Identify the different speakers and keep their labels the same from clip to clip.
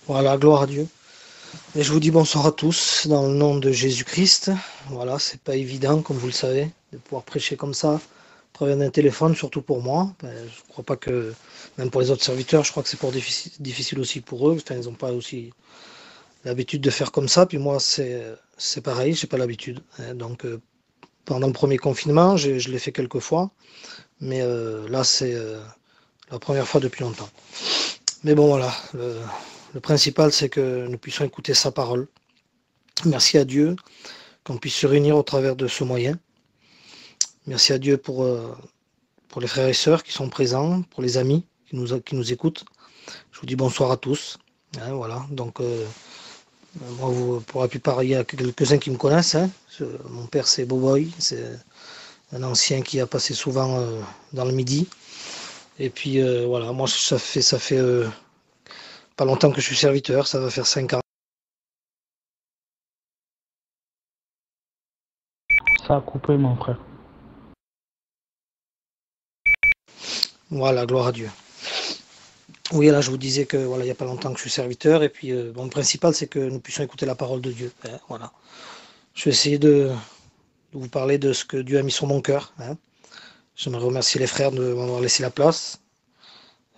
Speaker 1: Voilà, gloire à Dieu. Et je vous dis bonsoir à tous dans le nom de Jésus-Christ. Voilà, c'est pas évident, comme vous le savez, de pouvoir prêcher comme ça, à travers un téléphone, surtout pour moi. Je crois pas que, même pour les autres serviteurs, je crois que c'est pour difficile aussi pour eux. Enfin, ils n'ont pas aussi l'habitude de faire comme ça. Puis moi, c'est pareil, j'ai pas l'habitude. Donc, pendant le premier confinement, je l'ai fait quelques fois, mais là, c'est la première fois depuis longtemps. Mais bon, voilà. Le principal, c'est que nous puissions écouter sa parole. Merci à Dieu qu'on puisse se réunir au travers de ce moyen. Merci à Dieu pour les frères et sœurs qui sont présents, pour les amis qui nous écoutent. Je vous dis bonsoir à tous. Voilà. Donc, moi, pour la plupart, il y a quelques-uns qui me connaissent. Mon père, c'est Boboy. C'est un ancien qui a passé souvent dans le Midi. Et puis, voilà. Moi, ça fait pas longtemps que je suis serviteur. Ça va faire 5 ans.
Speaker 2: Ça a coupé, mon frère.
Speaker 1: Voilà, gloire à Dieu. Oui, là, je vous disais que voilà, il n'y a pas longtemps que je suis serviteur, et puis bon, le principal, c'est que nous puissions écouter la parole de Dieu. Voilà. Je vais essayer de vous parler de ce que Dieu a mis sur mon cœur. J'aimerais remercier les frères de m'avoir laissé la place.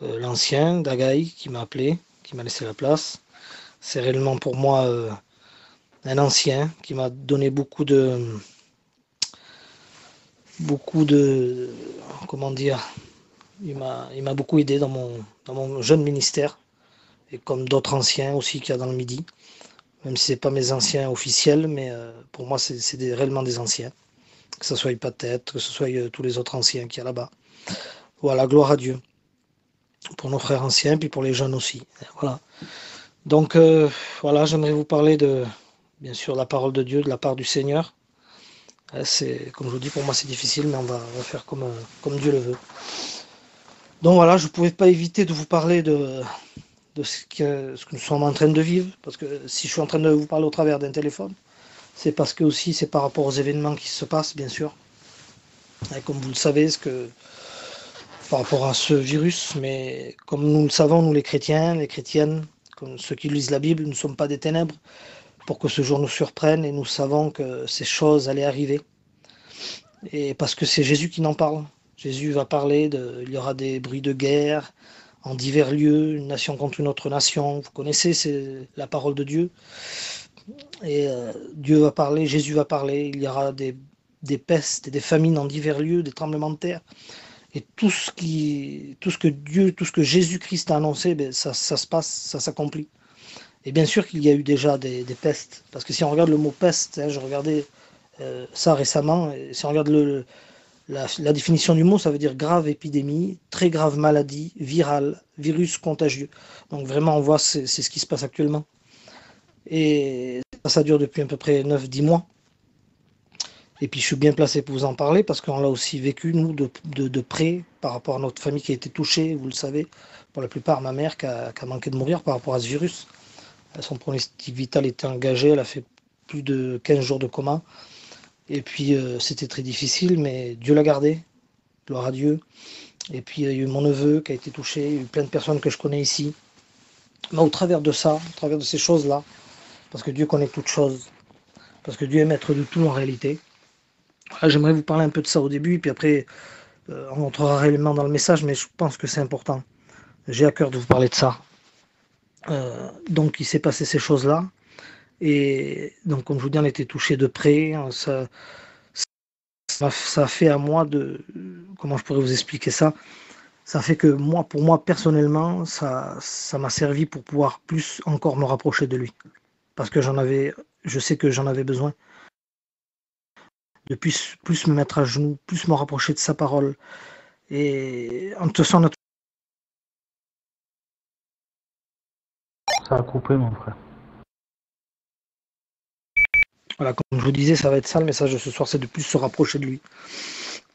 Speaker 1: L'ancien, Dagaï, qui m'a appelé, qui m'a laissé la place. C'est réellement pour moi un ancien qui m'a donné beaucoup de, comment dire, il m'a beaucoup aidé dans mon jeune ministère, et comme d'autres anciens aussi qu'il y a dans le Midi. Même si ce n'est pas mes anciens officiels, mais pour moi, c'est réellement des anciens. Que ce soit Patet, que ce soit tous les autres anciens qu'il y a là-bas. Voilà, gloire à Dieu. Pour nos frères anciens, puis pour les jeunes aussi. Voilà. Donc, voilà, j'aimerais vous parler de, bien sûr, la parole de Dieu, de la part du Seigneur. Comme je vous dis, pour moi, c'est difficile, mais on va faire comme Dieu le veut. Donc voilà, je ne pouvais pas éviter de vous parler de ce que nous sommes en train de vivre, parce que si je suis en train de vous parler au travers d'un téléphone, c'est parce que aussi c'est par rapport aux événements qui se passent, bien sûr. Et comme vous le savez, par rapport à ce virus, mais comme nous le savons, nous les chrétiens, les chrétiennes, comme ceux qui lisent la Bible, nous ne sommes pas des ténèbres, pour que ce jour nous surprenne, et nous savons que ces choses allaient arriver. Et parce que c'est Jésus qui n'en parle. Jésus va parler il y aura des bruits de guerre en divers lieux, une nation contre une autre nation. Vous connaissez, c'est la parole de Dieu. Et Dieu va parler, Jésus va parler, il y aura des pestes et des famines en divers lieux, des tremblements de terre. Et tout ce que Dieu, tout ce que Jésus-Christ a annoncé, ça se passe, ça s'accomplit. Et bien sûr qu'il y a eu déjà des pestes, parce que si on regarde le mot peste, je regardais ça récemment, et si on regarde la définition du mot, ça veut dire grave épidémie, très grave maladie, virale, virus contagieux. Donc vraiment, on voit, c'est ce qui se passe actuellement. Et ça dure depuis à peu près 9-10 mois. Et puis je suis bien placé pour vous en parler parce qu'on l'a aussi vécu, nous, de près, par rapport à notre famille qui a été touchée, vous le savez, pour la plupart, ma mère qui a manqué de mourir par rapport à ce virus. Son pronostic vital était engagé, elle a fait plus de 15 jours de coma. Et puis c'était très difficile, mais Dieu l'a gardé, gloire à Dieu. Et puis il y a eu mon neveu qui a été touché, il y a eu plein de personnes que je connais ici. Mais au travers de ça, au travers de ces choses-là, parce que Dieu connaît toutes choses, parce que Dieu est maître de tout en réalité. J'aimerais vous parler un peu de ça au début, puis après, on entrera réellement dans le message, mais je pense que c'est important. J'ai à cœur de vous parler de ça. Donc, il s'est passé ces choses-là. Et donc, comme je vous dis, on a été touchés de près. Ça a fait à moi comment je pourrais vous expliquer ça? Ça fait que moi, pour moi, personnellement, ça m'a servi pour pouvoir plus encore me rapprocher de lui. Parce que je sais que j'en avais besoin. De plus me mettre à genoux, plus me rapprocher de sa parole. Et en toute façon,
Speaker 2: Ça a coupé, mon frère.
Speaker 1: voilà, comme je vous disais, ça va être ça le message de ce soir, c'est de plus se rapprocher de lui.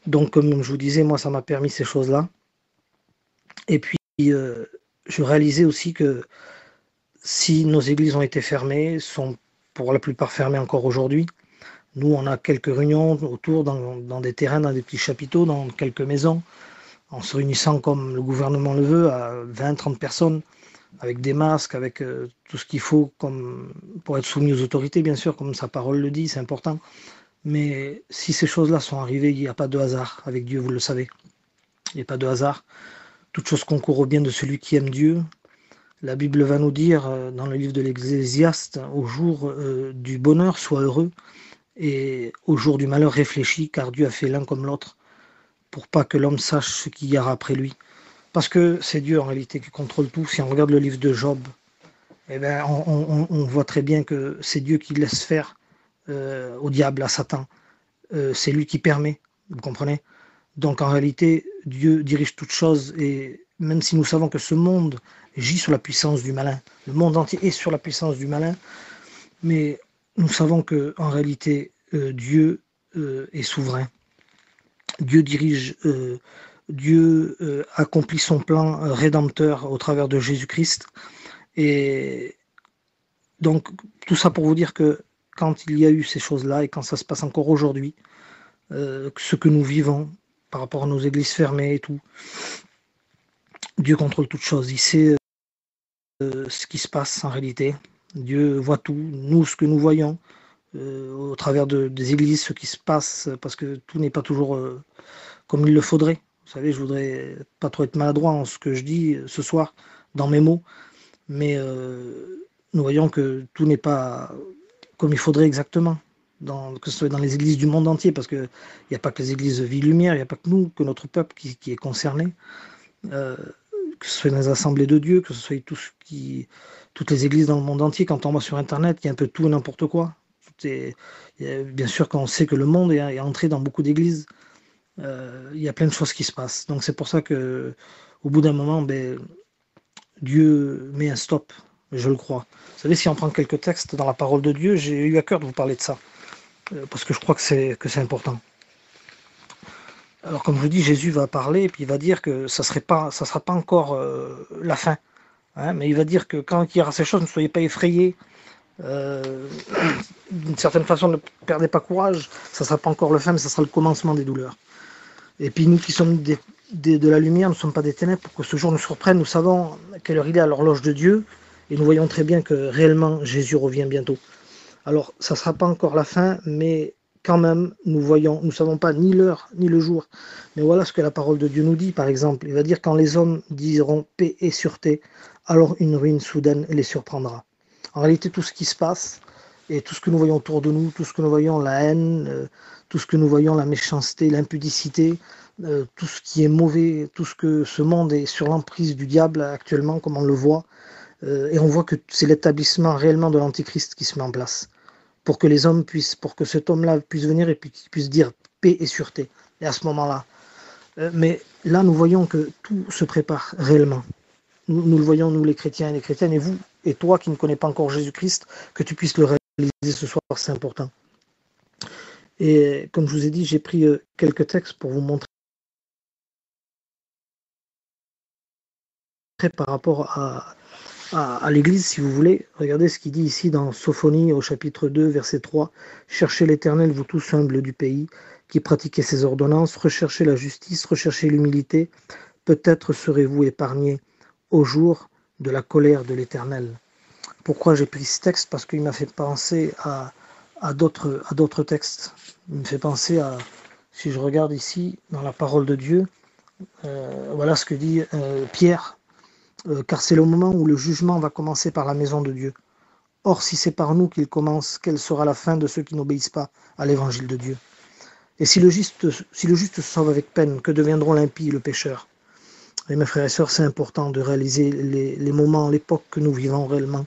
Speaker 1: Donc, comme je vous disais, moi, ça m'a permis ces choses-là. Et puis, je réalisais aussi que si nos églises ont été fermées, sont pour la plupart fermées encore aujourd'hui. Nous, on a quelques réunions autour, dans des terrains, dans des petits chapiteaux, dans quelques maisons, en se réunissant comme le gouvernement le veut, à 20-30 personnes. avec des masques, avec tout ce qu'il faut pour être soumis aux autorités, bien sûr, comme sa parole le dit, c'est important. Mais si ces choses-là sont arrivées, il n'y a pas de hasard avec Dieu, vous le savez. Il n'y a pas de hasard. Toute chose concourt au bien de celui qui aime Dieu. La Bible va nous dire, dans le livre de l'Ecclésiaste, au jour du bonheur, sois heureux, et au jour du malheur, réfléchis, car Dieu a fait l'un comme l'autre, pour pas que l'homme sache ce qu'il y aura après lui. Parce que c'est Dieu en réalité qui contrôle tout. Si on regarde le livre de Job, eh ben, on voit très bien que c'est Dieu qui laisse faire au diable, à Satan. C'est lui qui permet, vous comprenez? Donc en réalité, Dieu dirige toutes choses, et même si nous savons que ce monde gît sous la puissance du malin, le monde entier est sur la puissance du malin, mais nous savons que en réalité, Dieu est souverain. Dieu dirige, Dieu accomplit son plan rédempteur au travers de Jésus-Christ. Et donc tout ça pour vous dire que quand il y a eu ces choses-là, et quand ça se passe encore aujourd'hui, ce que nous vivons par rapport à nos églises fermées et tout, Dieu contrôle toutes choses. Il sait ce qui se passe en réalité. Dieu voit tout. Nous, ce que nous voyons au travers des églises, ce qui se passe, parce que tout n'est pas toujours comme il le faudrait. Vous savez, je voudrais pas trop être maladroit en ce que je dis ce soir, dans mes mots, mais nous voyons que tout n'est pas comme il faudrait exactement, que ce soit dans les églises du monde entier, parce qu'il n'y a pas que les églises Vie Lumière, il n'y a pas que nous, que notre peuple qui est concerné, que ce soit dans les assemblées de Dieu, que ce soit toutes les églises dans le monde entier. Quand on va sur Internet, il y a un peu tout et n'importe quoi. Bien sûr, quand on sait que le monde est entré dans beaucoup d'églises, il y a plein de choses qui se passent. Donc c'est pour ça que au bout d'un moment, Dieu met un stop, je le crois. Vous savez, si on prend quelques textes dans la parole de Dieu, j'ai eu à cœur de vous parler de ça, parce que je crois que c'est important. Alors comme je vous dis, Jésus va parler et puis il va dire que ça sera pas encore la fin, hein, mais il va dire que quand il y aura ces choses, ne soyez pas effrayés. D'une certaine façon, ne perdez pas courage. Ça sera pas encore la fin, mais ça sera le commencement des douleurs. Et puis nous qui sommes de la lumière, nous ne sommes pas des ténèbres, pour que ce jour nous surprenne. Nous savons quelle heure il est à l'horloge de Dieu, et nous voyons très bien que réellement Jésus revient bientôt. Alors ça ne sera pas encore la fin, mais quand même nous ne savons pas ni l'heure ni le jour. Mais voilà ce que la parole de Dieu nous dit, par exemple. Il va dire: quand les hommes diront paix et sûreté, alors une ruine soudaine les surprendra. En réalité, tout ce qui se passe, et tout ce que nous voyons autour de nous, tout ce que nous voyons, la haine, tout ce que nous voyons, la méchanceté, l'impudicité, tout ce qui est mauvais, tout ce que ce monde est sur l'emprise du diable actuellement, comme on le voit, et on voit que c'est l'établissement réellement de l'Antichrist qui se met en place, pour que les hommes pour que cet homme-là puisse venir et puis qu'il puisse dire paix et sûreté. Et à ce moment-là, mais là nous voyons que tout se prépare réellement. Nous le voyons, nous les chrétiens et les chrétiennes, et vous, et toi qui ne connais pas encore Jésus-Christ, que tu puisses le réaliser ce soir, c'est important. Et comme je vous ai dit, j'ai pris quelques textes pour vous montrer par rapport à l'Église, si vous voulez. Regardez ce qu'il dit ici dans Sophonie au chapitre 2, verset 3. « Cherchez l'Éternel, vous tous humbles du pays, qui pratiquez ses ordonnances, recherchez la justice, recherchez l'humilité, peut-être serez-vous épargnés au jour de la colère de l'Éternel. » Pourquoi j'ai pris ce texte? Parce qu'il m'a fait penser à d'autres textes. Il me fait penser à, si je regarde ici, dans la parole de Dieu, voilà ce que dit Pierre, car c'est le moment où le jugement va commencer par la maison de Dieu. Or, si c'est par nous qu'il commence, quelle sera la fin de ceux qui n'obéissent pas à l'évangile de Dieu? Et si le juste se sauve avec peine, que deviendront l'impie et le pécheur? Et mes frères et sœurs, c'est important de réaliser les moments, l'époque que nous vivons réellement.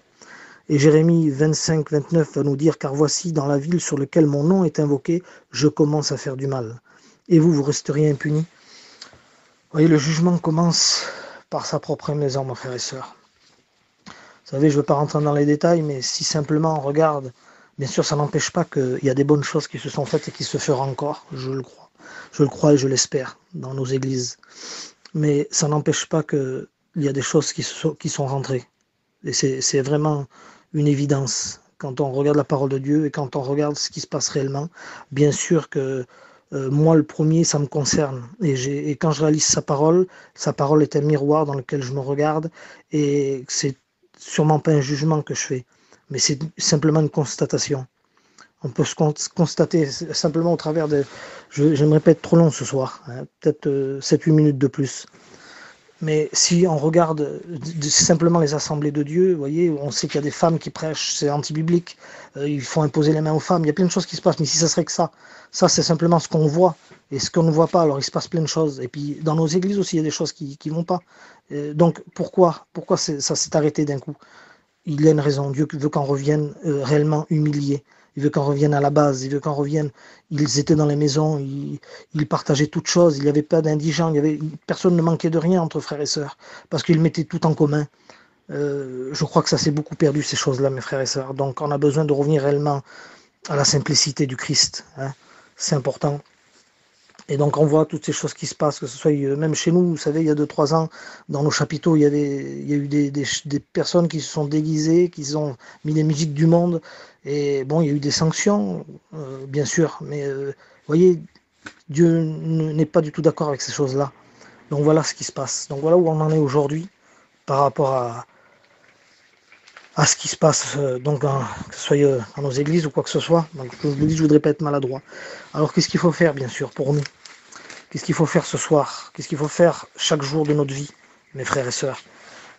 Speaker 1: Et Jérémie 25, 29 va nous dire: « Car voici, dans la ville sur laquelle mon nom est invoqué, je commence à faire du mal. Et vous resterez impunis. » Vous voyez, le jugement commence par sa propre maison, mes frères et sœurs. Vous savez, je ne veux pas rentrer dans les détails, mais si simplement on regarde, bien sûr, ça n'empêche pas qu'il y a des bonnes choses qui se sont faites et qui se feront encore, je le crois. Je le crois et je l'espère dans nos églises. Mais ça n'empêche pas qu'il y a des choses qui sont rentrées. Et c'est vraiment une évidence quand on regarde la parole de Dieu et quand on regarde ce qui se passe réellement. Bien sûr que moi le premier, ça me concerne. Et quand je réalise sa parole est un miroir dans lequel je me regarde, et c'est sûrement pas un jugement que je fais, mais c'est simplement une constatation. On peut se constater simplement au travers de... J'aimerais pas être trop long ce soir, hein, peut-être 7-8 minutes de plus. Mais si on regarde simplement les assemblées de Dieu, vous voyez, on sait qu'il y a des femmes qui prêchent, c'est anti-biblique, il faut imposer les mains aux femmes, il y a plein de choses qui se passent, mais si ça serait que ça c'est simplement ce qu'on voit, et ce qu'on ne voit pas, alors il se passe plein de choses. Et puis dans nos églises aussi, il y a des choses qui vont pas. Donc pourquoi ça s'est arrêté d'un coup? Il y a une raison, Dieu veut qu'on revienne réellement humilié. Il veut qu'on revienne à la base, il veut qu'on revienne. Ils étaient dans les maisons, ils partageaient toutes choses, il n'y avait pas d'indigents, personne ne manquait de rien entre frères et sœurs, parce qu'ils mettaient tout en commun. Je crois que ça s'est beaucoup perdu, ces choses-là, mes frères et sœurs. Donc on a besoin de revenir réellement à la simplicité du Christ, hein. C'est important. Et donc on voit toutes ces choses qui se passent, que ce soit même chez nous, vous savez, il y a 2-3 ans, dans nos chapiteaux, il y a eu des personnes qui se sont déguisées, qui ont mis les musiques du monde, et bon, il y a eu des sanctions, bien sûr, mais vous voyez, Dieu n'est pas du tout d'accord avec ces choses-là. Donc voilà ce qui se passe. Donc voilà où on en est aujourd'hui, par rapport à ce qui se passe, donc que ce soit dans nos églises ou quoi que ce soit. Donc je vous dis, je voudrais pas être maladroit. Alors qu'est-ce qu'il faut faire, bien sûr, pour nous? Qu'est-ce qu'il faut faire ce soir? Qu'est-ce qu'il faut faire chaque jour de notre vie, mes frères et sœurs?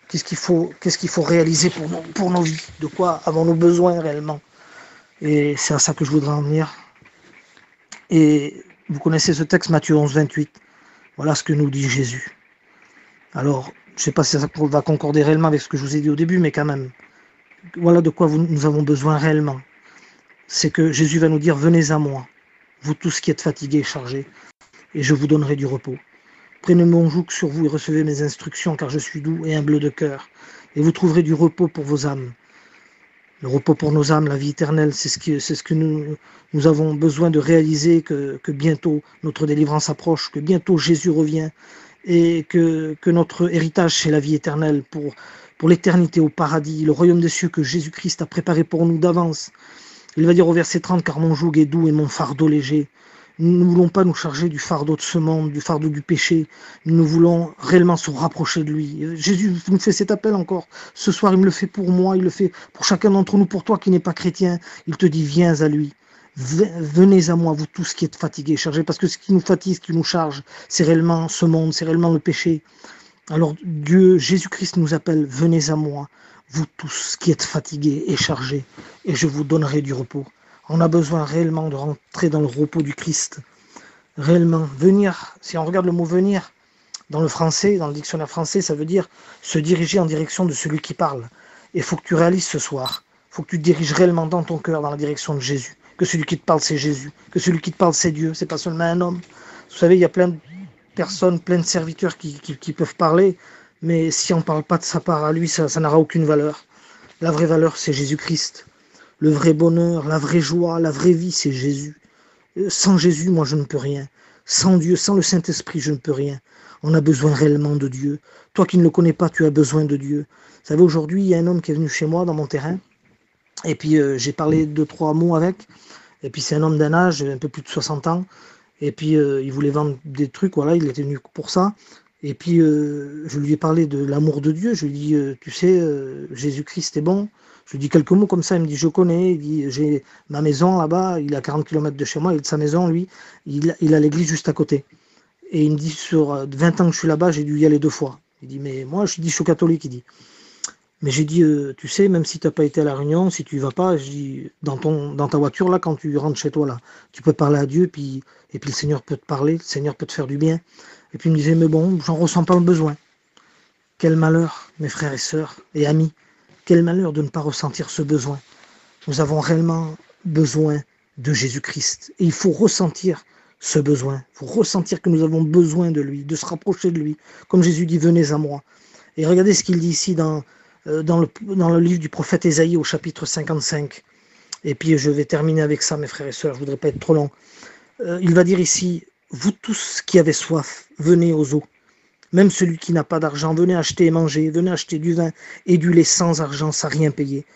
Speaker 1: Qu'est-ce qu'il faut réaliser pour nos vies? De quoi avons-nous besoin réellement? Et c'est à ça que je voudrais en venir. Et vous connaissez ce texte, Matthieu 11-28. Voilà ce que nous dit Jésus. Alors, je ne sais pas si ça va concorder réellement avec ce que je vous ai dit au début, mais quand même. Voilà de quoi nous avons besoin réellement. C'est que Jésus va nous dire, venez à moi, vous tous qui êtes fatigués et chargés, et je vous donnerai du repos. Prenez mon joug sur vous et recevez mes instructions, car je suis doux et humble de cœur, et vous trouverez du repos pour vos âmes. Le repos pour nos âmes, la vie éternelle, c'est ce que nous avons besoin de réaliser, que bientôt notre délivrance approche, que bientôt Jésus revient, et que notre héritage, c'est la vie éternelle pour l'éternité au paradis, le royaume des cieux que Jésus-Christ a préparé pour nous d'avance. Il va dire au verset 30, car mon joug est doux et mon fardeau léger. Nous ne voulons pas nous charger du fardeau de ce monde, du fardeau du péché. Nous voulons réellement se rapprocher de lui. Jésus nous fait cet appel encore. Ce soir, il me le fait pour moi, il le fait pour chacun d'entre nous, pour toi qui n'es pas chrétien. Il te dit, viens à lui. Venez à moi, vous tous qui êtes fatigués, chargés, parce que ce qui nous fatigue, ce qui nous charge, c'est réellement ce monde, c'est réellement le péché. Alors Dieu, Jésus-Christ nous appelle, venez à moi, vous tous qui êtes fatigués et chargés, et je vous donnerai du repos. On a besoin réellement de rentrer dans le repos du Christ. Réellement, venir, si on regarde le mot venir, dans le français, dans le dictionnaire français, ça veut dire se diriger en direction de celui qui parle. Et il faut que tu réalises ce soir, il faut que tu te diriges réellement dans ton cœur, dans la direction de Jésus. Que celui qui te parle, c'est Jésus. Que celui qui te parle, c'est Dieu. C'est pas seulement un homme. Vous savez, il y a plein de personnes, plein de serviteurs qui peuvent parler, mais si on ne parle pas de sa part à lui, ça n'aura aucune valeur. La vraie valeur, c'est Jésus-Christ. Le vrai bonheur, la vraie joie, la vraie vie, c'est Jésus. Sans Jésus, moi, je ne peux rien. Sans Dieu, sans le Saint-Esprit, je ne peux rien. On a besoin réellement de Dieu. Toi qui ne le connais pas, tu as besoin de Dieu. Vous savez, aujourd'hui, il y a un homme qui est venu chez moi, dans mon terrain, et puis j'ai parlé 2-3 mots avec, et puis c'est un homme d'un âge, un peu plus de 60 ans, et puis il voulait vendre des trucs, voilà, il était venu pour ça. Et puis je lui ai parlé de l'amour de Dieu, je lui ai dit, tu sais, Jésus-Christ est bon. Je lui dis quelques mots comme ça, il me dit, je connais, il dit, j'ai ma maison là-bas, il est à 40 km de chez moi, il est de sa maison, lui, il a l'église juste à côté. Et il me dit, sur 20 ans que je suis là-bas, j'ai dû y aller 2 fois. Il dit, mais moi, je suis catholique, il dit. Mais j'ai dit, tu sais, même si tu n'as pas été à la réunion, si tu y vas pas, je dis, dans ta voiture, là, quand tu rentres chez toi, là, tu peux parler à Dieu, et puis le Seigneur peut te parler, le Seigneur peut te faire du bien. Et puis il me disait, mais bon, j'en ressens pas le besoin. Quel malheur, mes frères et sœurs et amis, quel malheur de ne pas ressentir ce besoin. Nous avons réellement besoin de Jésus-Christ. Et il faut ressentir ce besoin. Il faut ressentir que nous avons besoin de lui, de se rapprocher de lui. Comme Jésus dit, venez à moi. Et regardez ce qu'il dit ici dans le livre du prophète Ésaïe au chapitre 55. Et puis je vais terminer avec ça, mes frères et sœurs, je ne voudrais pas être trop long. Il va dire ici, vous tous qui avez soif, venez aux eaux. Même celui qui n'a pas d'argent, venez acheter et manger, venez acheter du vin et du lait sans argent, sans rien payer.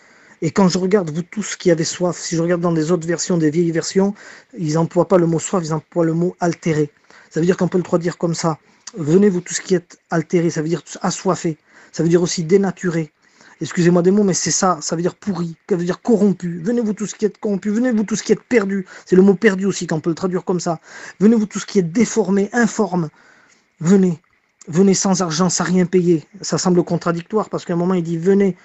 Speaker 1: Et quand je regarde, vous tous qui avez soif, si je regarde dans des autres versions, des vieilles versions, ils n'emploient pas le mot soif, ils emploient le mot altéré. Ça veut dire qu'on peut le traduire comme ça. Venez vous tous qui êtes altérés, ça veut dire assoiffés. Ça veut dire aussi dénaturés. Excusez-moi des mots, mais c'est ça, ça veut dire pourri, ça veut dire corrompu. Venez vous tous qui êtes corrompus, venez vous tous qui êtes perdus. C'est le mot perdu aussi, qu'on peut le traduire comme ça. Venez vous tous qui êtes déformés, informes. Venez. Venez sans argent, sans rien payer. Ça semble contradictoire parce qu'à un moment il dit venez,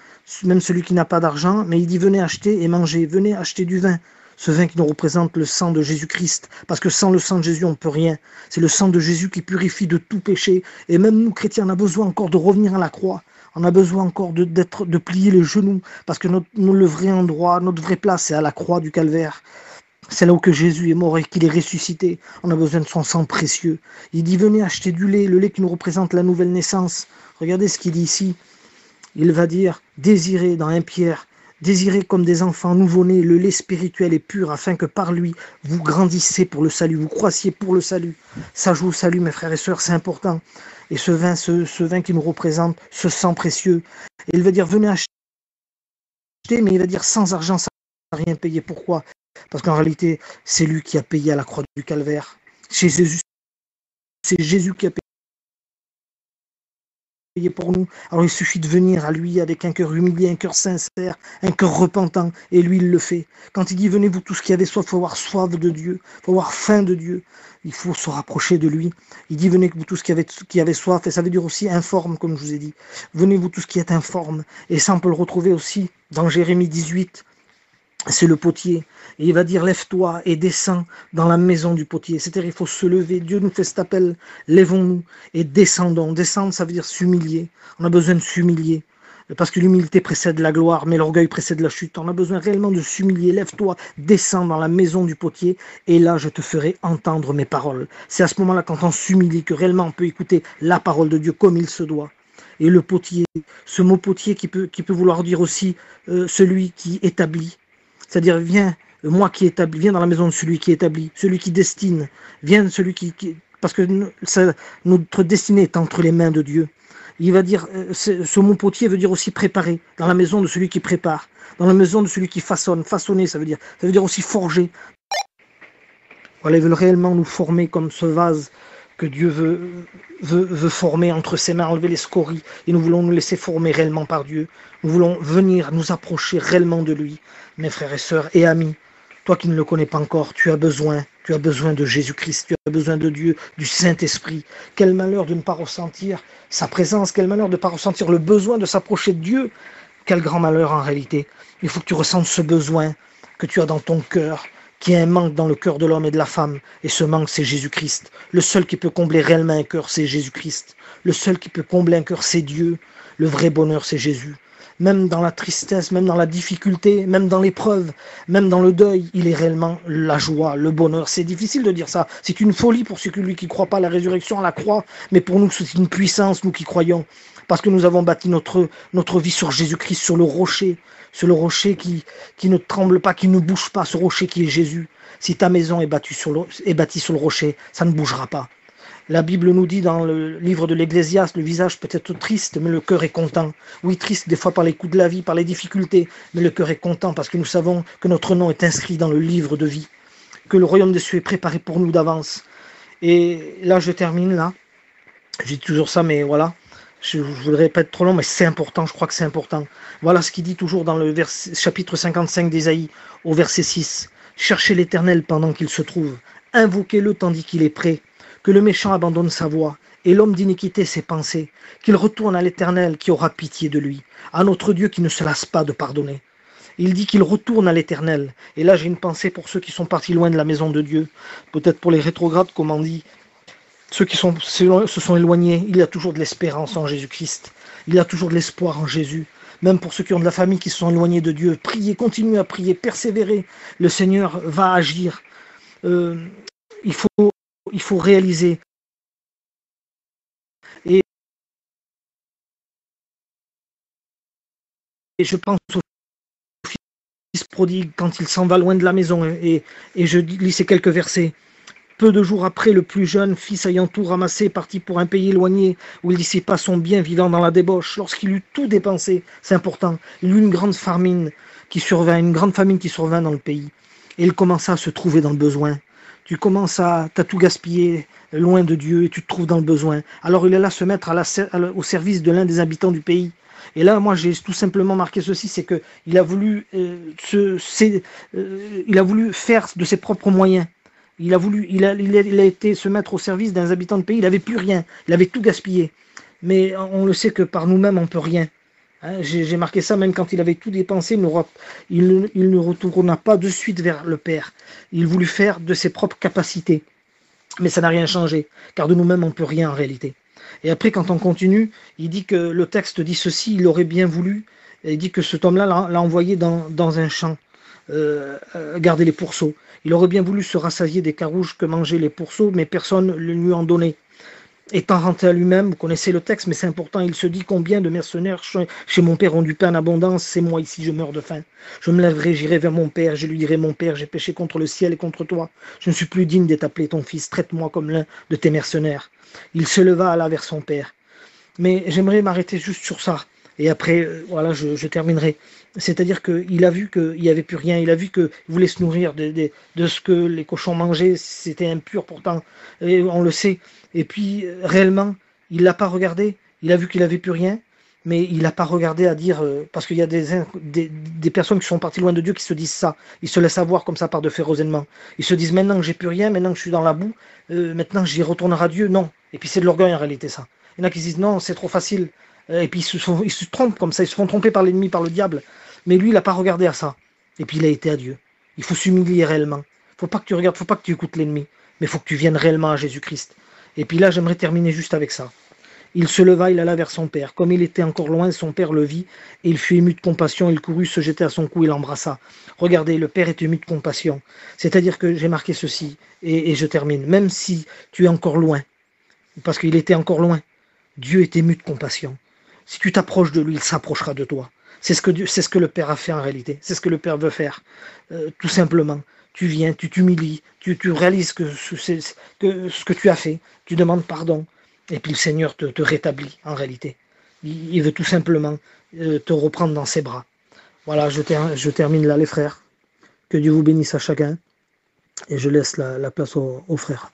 Speaker 1: même celui qui n'a pas d'argent, mais il dit venez acheter et manger, venez acheter du vin. Ce vin qui nous représente le sang de Jésus-Christ. Parce que sans le sang de Jésus, on ne peut rien. C'est le sang de Jésus qui purifie de tout péché. Et même nous, chrétiens, on a besoin encore de revenir à la croix. On a besoin encore de plier les genoux. Parce que le vrai endroit, notre vraie place, c'est à la croix du Calvaire. C'est là où que Jésus est mort et qu'il est ressuscité. On a besoin de son sang précieux. Il dit venez acheter du lait, le lait qui nous représente la nouvelle naissance. Regardez ce qu'il dit ici. Il va dire désirez dans 1 Pierre. Désirez comme des enfants nouveau-nés le lait spirituel et pur, afin que par lui, vous grandissez pour le salut, vous croissiez pour le salut. Ça joue au salut, mes frères et sœurs, c'est important. Et ce vin qui nous représente, ce sang précieux. Et il va dire, venez acheter, mais il va dire sans argent, sans rien payer. Pourquoi? Parce qu'en réalité, c'est lui qui a payé à la croix du Calvaire. Chez Jésus, c'est Jésus qui a payé pour nous. Alors il suffit de venir à lui avec un cœur humilié, un cœur sincère, un cœur repentant, et lui il le fait. Quand il dit venez vous tous qui avez soif, il faut avoir soif de Dieu, il faut avoir faim de Dieu, il faut se rapprocher de lui. Il dit venez vous tous qui avez soif, et ça veut dire aussi informe, comme je vous ai dit. Venez vous tous qui êtes informes, et ça on peut le retrouver aussi dans Jérémie 18. C'est le potier. Et il va dire, lève-toi et descends dans la maison du potier. C'est-à-dire, il faut se lever. Dieu nous fait cet appel. Lèvons-nous et descendons. Descendre, ça veut dire s'humilier. On a besoin de s'humilier. Parce que l'humilité précède la gloire, mais l'orgueil précède la chute. On a besoin réellement de s'humilier. Lève-toi, descends dans la maison du potier, et là, je te ferai entendre mes paroles. C'est à ce moment-là, quand on s'humilie, que réellement on peut écouter la parole de Dieu comme il se doit. Et le potier, ce mot potier qui peut vouloir dire aussi celui qui établit. C'est-à-dire, viens, moi qui établis, viens dans la maison de celui qui établit, celui qui destine, viens de celui qui parce que notre destinée est entre les mains de Dieu. Il va dire, ce mot potier veut dire aussi préparer, dans la maison de celui qui prépare, dans la maison de celui qui façonne, façonner, ça veut dire aussi forger. Voilà, ils veulent réellement nous former comme ce vase que Dieu veut former entre ses mains, enlever les scories, et nous voulons nous laisser former réellement par Dieu. Nous voulons venir nous approcher réellement de lui. Mes frères et sœurs et amis, toi qui ne le connais pas encore, tu as besoin de Jésus-Christ, tu as besoin de Dieu, du Saint-Esprit. Quel malheur de ne pas ressentir sa présence, quel malheur de ne pas ressentir le besoin de s'approcher de Dieu. Quel grand malheur en réalité. Il faut que tu ressentes ce besoin que tu as dans ton cœur, qu'il y a un manque dans le cœur de l'homme et de la femme, et ce manque c'est Jésus-Christ. Le seul qui peut combler réellement un cœur c'est Jésus-Christ. Le seul qui peut combler un cœur c'est Dieu. Le vrai bonheur c'est Jésus. Même dans la tristesse, même dans la difficulté, même dans l'épreuve, même dans le deuil, il est réellement la joie, le bonheur. C'est difficile de dire ça. C'est une folie pour celui qui ne croit pas à la résurrection, à la croix, mais pour nous c'est une puissance, nous qui croyons. Parce que nous avons bâti notre vie sur Jésus-Christ, sur le rocher qui ne tremble pas, qui ne bouge pas, ce rocher qui est Jésus. Si ta maison est bâtie sur le rocher, ça ne bougera pas. La Bible nous dit dans le livre de l'Ecclésiaste, le visage peut être triste, mais le cœur est content. Oui, triste des fois par les coups de la vie, par les difficultés, mais le cœur est content parce que nous savons que notre nom est inscrit dans le livre de vie, que le royaume des cieux est préparé pour nous d'avance. Et là, je termine, là. Je dis toujours ça, mais voilà. Je voudrais pas être trop long, mais c'est important, je crois que c'est important. Voilà ce qu'il dit toujours dans le chapitre 55 d'Ésaïe, au verset 6. Cherchez l'Éternel pendant qu'il se trouve. Invoquez-le tandis qu'il est prêt. Que le méchant abandonne sa voie, et l'homme d'iniquité ses pensées, qu'il retourne à l'Éternel qui aura pitié de lui, à notre Dieu qui ne se lasse pas de pardonner. Il dit qu'il retourne à l'Éternel, et là j'ai une pensée pour ceux qui sont partis loin de la maison de Dieu, peut-être pour les rétrogrades comme on dit, ceux qui se sont éloignés, il y a toujours de l'espérance en Jésus-Christ, il y a toujours de l'espoir en Jésus. Même pour ceux qui ont de la famille qui se sont éloignés de Dieu, priez, continuez à prier, persévérez, le Seigneur va agir. Il faut réaliser. Et je pense au fils prodigue quand il s'en va loin de la maison. Et je lis ces quelques versets. Peu de jours après, le plus jeune fils ayant tout ramassé, partit pour un pays éloigné, où il dissipa son bien, vivant dans la débauche. Lorsqu'il eut tout dépensé, c'est important, il eut une grande famine, une grande famine qui survint dans le pays. Et il commença à se trouver dans le besoin. T'as tout gaspillé loin de Dieu et tu te trouves dans le besoin. Alors il est là se mettre au service de l'un des habitants du pays. Et là, moi, j'ai tout simplement marqué ceci, c'est que il a voulu faire de ses propres moyens. Il a été se mettre au service d'un habitant de pays. Il n'avait plus rien. Il avait tout gaspillé. Mais on le sait que par nous-mêmes, on ne peut rien. Hein, j'ai marqué ça, même quand il avait tout dépensé, il ne retourna pas de suite vers le Père. Il voulut faire de ses propres capacités. Mais ça n'a rien changé, car de nous-mêmes, on ne peut rien en réalité. Et après, quand on continue, il dit que le texte dit ceci, il aurait bien voulu, et il dit que cet homme-là l'a envoyé dans un champ, garder les pourceaux. Il aurait bien voulu se rassasier des carouges que mangeaient les pourceaux, mais personne ne lui en donnait. Étant rentré à lui-même, vous connaissez le texte, mais c'est important, il se dit combien de mercenaires chez mon père ont du pain en abondance, c'est moi ici, je meurs de faim. Je me lèverai, j'irai vers mon père, je lui dirai, mon père, j'ai péché contre le ciel et contre toi. Je ne suis plus digne d'être appelé ton fils, traite-moi comme l'un de tes mercenaires. Il se leva, alla vers son père. Mais j'aimerais m'arrêter juste sur ça. Et après, voilà, je terminerai. C'est-à-dire qu'il a vu qu'il n'y avait plus rien. Il a vu qu'il voulait se nourrir de ce que les cochons mangeaient. C'était impur pourtant. Et on le sait. Et puis, réellement, il ne l'a pas regardé. Il a vu qu'il n'avait plus rien. Mais il n'a pas regardé à dire... parce qu'il y a des personnes qui sont parties loin de Dieu qui se disent ça. Ils se laissent avoir comme ça par de faits événements. Ils se disent maintenant que j'ai plus rien, maintenant que je suis dans la boue, maintenant j'y retournerai à Dieu. Non. Et puis c'est de l'orgueil en réalité ça. Il y en a qui se disent non, c'est trop facile. Et puis ils se trompent comme ça, ils se font tromper par l'ennemi, par le diable. Mais lui, il n'a pas regardé à ça. Et puis il a été à Dieu. Il faut s'humilier réellement. Faut pas que tu regardes, faut pas que tu écoutes l'ennemi. Mais il faut que tu viennes réellement à Jésus-Christ. Et puis là, j'aimerais terminer juste avec ça. Il se leva, il alla vers son père. Comme il était encore loin, son père le vit, et il fut ému de compassion, il courut se jeter à son cou, il l'embrassa. Regardez, le père est ému de compassion. C'est-à-dire que j'ai marqué ceci, et je termine. Même si tu es encore loin, parce qu'il était encore loin, Dieu est ému de compassion. Si tu t'approches de lui, il s'approchera de toi. C'est ce que le Père a fait en réalité. C'est ce que le Père veut faire. Tout simplement. Tu viens, tu t'humilies, tu réalises que ce que tu as fait, tu demandes pardon. Et puis le Seigneur te rétablit en réalité. Il veut tout simplement te reprendre dans ses bras. Voilà, je termine là les frères. Que Dieu vous bénisse à chacun. Et je laisse la place aux frères.